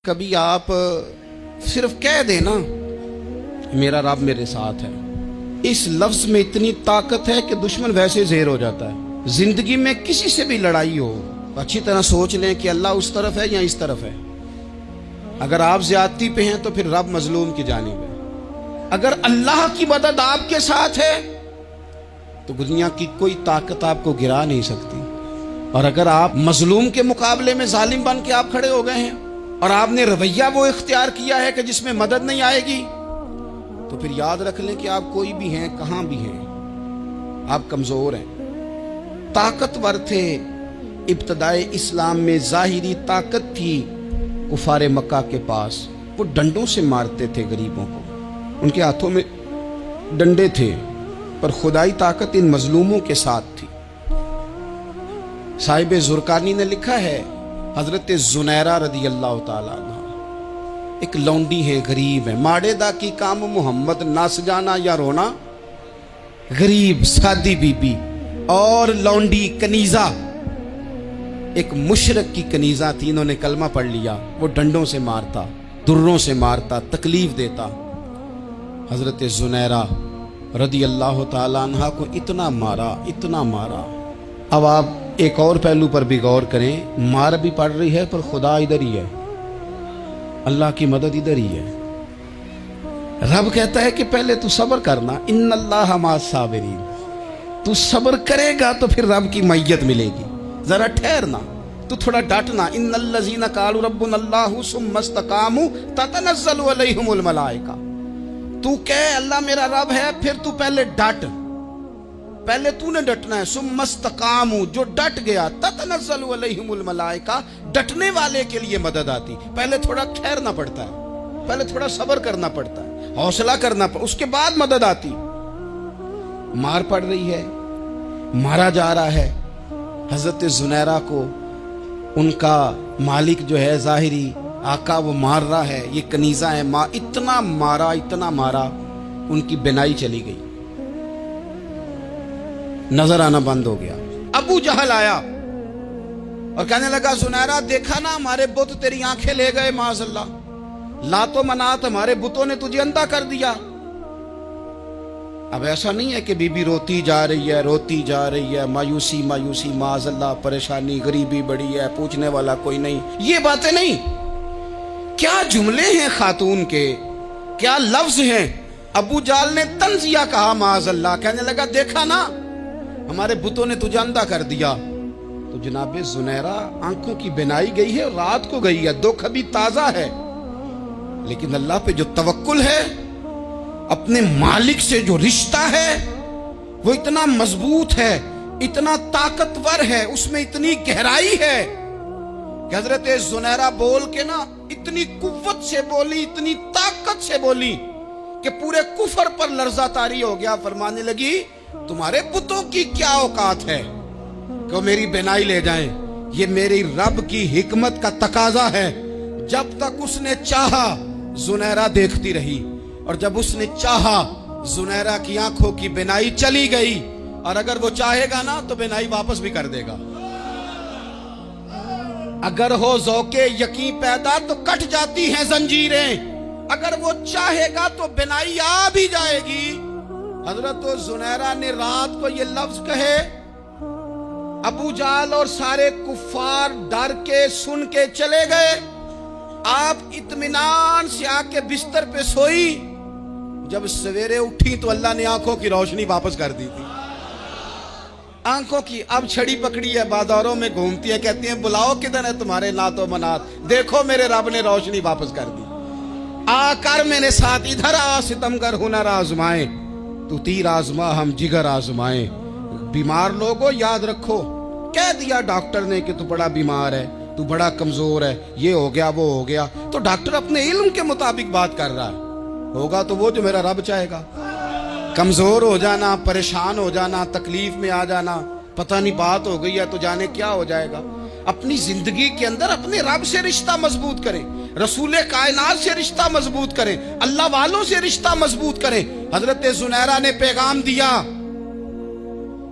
کبھی آپ صرف کہہ دینا میرا رب میرے ساتھ ہے، اس لفظ میں اتنی طاقت ہے کہ دشمن ویسے زیر ہو جاتا ہے۔ زندگی میں کسی سے بھی لڑائی ہو، اچھی طرح سوچ لیں کہ اللہ اس طرف ہے یا اس طرف ہے۔ اگر آپ زیادتی پہ ہیں تو پھر رب مظلوم کی جانب ہے۔ اگر اللہ کی مدد آپ کے ساتھ ہے تو دنیا کی کوئی طاقت آپ کو گرا نہیں سکتی۔ اور اگر آپ مظلوم کے مقابلے میں ظالم بن کے آپ کھڑے ہو گئے ہیں اور آپ نے رویہ وہ اختیار کیا ہے کہ جس میں مدد نہیں آئے گی، تو پھر یاد رکھ لیں کہ آپ کوئی بھی ہیں، کہاں بھی ہیں، آپ کمزور ہیں۔ طاقتور تھے ابتدائے اسلام میں، ظاہری طاقت تھی کفار مکہ کے پاس، وہ ڈنڈوں سے مارتے تھے غریبوں کو، ان کے ہاتھوں میں ڈنڈے تھے، پر خدائی طاقت ان مظلوموں کے ساتھ تھی۔ صاحب زرقانی نے لکھا ہے، حضرت زنیرہ رضی اللہ تعالیٰ عنہ ایک لونڈی ہے، غریب ہے، ماڑے دا کی کام محمد نس جانا یا رونا، غریب سادی بی بی اور لونڈی کنیزہ، ایک مشرک کی کنیزہ تھی، انہوں نے کلمہ پڑھ لیا، وہ ڈنڈوں سے مارتا، دروں سے مارتا، تکلیف دیتا۔ حضرت زنیرہ رضی اللہ تعالیٰ عنہ کو اتنا مارا، اتنا مارا۔ اب آپ ایک اور پہلو پر بھی غور کریں، مار بھی پڑ رہی ہے پر خدا ادھر ہی ہے، اللہ کی مدد ادھر ہی ہے۔ رب کہتا ہے کہ پہلے تو صبر کرنا، ان اللہ مع الصابرین، تو صبر کرے گا تو پھر رب کی معیت ملے گی، ذرا ٹھہرنا، تو تھوڑا ڈٹنا۔ ان الذین قالوا ربنا اللہ ثم استقاموا تتنزل علیہم الملائکہ، تو کہے اللہ میرا رب ہے، پھر تو پہلے ڈٹ، پہلے تو نے ڈٹنا ہے۔ ثم استقاموا، جو ڈٹ گیا، تتنزل علیہم الملائکہ، ڈٹنے والے کے لیے مدد آتی۔ پہلے تھوڑا ٹھہرنا پڑتا ہے، پہلے تھوڑا صبر کرنا پڑتا ہے، حوصلہ کرنا پڑتا، اس کے بعد مدد آتی۔ مار پڑ رہی ہے، مارا جا رہا ہے حضرت زنیرہ کو، ان کا مالک جو ہے ظاہری آقا وہ مار رہا ہے، یہ کنیزہ ہے، اتنا مارا، اتنا مارا، ان کی بینائی چلی گئی، نظر آنا بند ہو گیا۔ ابو جہل آیا اور کہنے لگا زنیرہ دیکھا نا ہمارے بت تیری آنکھیں لے گئے، معاذ اللہ، لات و منات ہمارے بتوں نے تجھے اندھا کر دیا۔ اب ایسا نہیں ہے کہ بی بی روتی جا رہی ہے، روتی جا رہی ہے، مایوسی مایوسی، معاذ اللہ، پریشانی، غریبی بڑی ہے، پوچھنے والا کوئی نہیں، یہ باتیں نہیں۔ کیا جملے ہیں خاتون کے، کیا لفظ ہیں۔ ابو جہل نے تنزیہ کہا، معاذ اللہ، کہنے لگا دیکھا نا ہمارے بتوں نے تجھے اندھا کر دیا۔ تو جناب زنیرہ آنکھوں کی بینائی گئی ہے، رات کو گئی ہے، دکھ ابھی تازہ ہے، لیکن اللہ پہ جو توکل ہے، اپنے مالک سے جو رشتہ ہے، وہ اتنا مضبوط ہے، اتنا طاقتور ہے، اس میں اتنی گہرائی ہے کہ حضرت زنیرہ بول کے نا اتنی قوت سے بولی، اتنی طاقت سے بولی کہ پورے کفر پر لرزہ طاری ہو گیا۔ فرمانے لگی تمہارے بتوں کی کیا اوقات ہے کہ وہ میری بینائی لے جائیں، یہ میری رب کی حکمت کا تقاضا ہے۔ جب تک اس نے چاہا زنیرہ دیکھتی رہی، اور جب اس نے چاہا زنیرہ کی آنکھوں کی بینائی چلی گئی، اور اگر وہ چاہے گا نا تو بینائی واپس بھی کر دے گا۔ اگر ہو ذوق یقین پیدا تو کٹ جاتی ہیں زنجیریں، اگر وہ چاہے گا تو بینائی آ بھی جائے گی۔ حضرت زنیرہ نے رات کو یہ لفظ کہے، ابو جہل اور سارے کفار ڈر کے سن کے چلے گئے، آپ اطمینان سے آ کے بستر پہ سوئی۔ جب سویرے اٹھی تو اللہ نے آنکھوں کی روشنی واپس کر دی تھی، آنکھوں کی۔ اب چھڑی پکڑی ہے، بازاروں میں گھومتی ہے، کہتی ہیں بلاؤ کدھر ہے تمہارے لات و منات، دیکھو میرے رب نے روشنی واپس کر دی۔ آ کر میرے ساتھ ادھر آ، ستمگر ہنر آزمائیں، تو تیر آزما ہم جگر آزمائیں۔ بیمار لوگوں یاد رکھو، کہہ دیا ڈاکٹر نے کہ تو بڑا بیمار ہے، تو بڑا کمزور ہے، یہ ہو گیا وہ ہو گیا، تو ڈاکٹر اپنے علم کے مطابق بات کر رہا ہے، ہوگا تو وہ جو میرا رب چاہے گا۔ کمزور ہو جانا، پریشان ہو جانا، تکلیف میں آ جانا، پتہ نہیں بات ہو گئی ہے تو جانے کیا ہو جائے گا۔ اپنی زندگی کے اندر اپنے رب سے رشتہ مضبوط کریں، رسول کائنات سے رشتہ مضبوط کریں، اللہ والوں سے رشتہ مضبوط کریں۔ حضرت زنیرہ نے پیغام دیا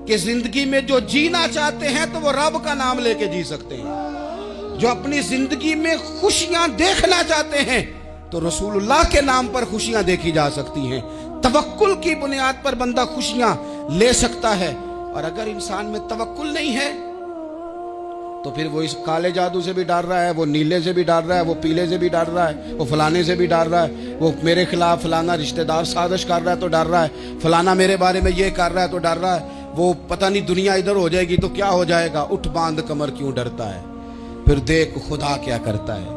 کہ زندگی میں جو جینا چاہتے ہیں تو وہ رب کا نام لے کے جی سکتے ہیں، جو اپنی زندگی میں خوشیاں دیکھنا چاہتے ہیں تو رسول اللہ کے نام پر خوشیاں دیکھی جا سکتی ہیں. توکل کی بنیاد پر بندہ خوشیاں لے سکتا ہے. اور اگر انسان میں توکل نہیں ہے تو پھر وہ اس کالے جادو سے بھی ڈر رہا ہے, وہ نیلے سے بھی ڈر رہا ہے, وہ پیلے سے بھی ڈر رہا ہے, وہ فلانے سے بھی ڈر رہا ہے, وہ میرے خلاف فلانا رشتہ دار سازش کر رہا ہے تو ڈر رہا ہے, فلانا میرے بارے میں یہ کر رہا ہے تو ڈر رہا ہے, وہ پتہ نہیں دنیا ادھر ہو جائے گی تو کیا ہو جائے گا. اٹھ باندھ کمر کیوں ڈرتا ہے, پھر دیکھ خدا کیا کرتا ہے.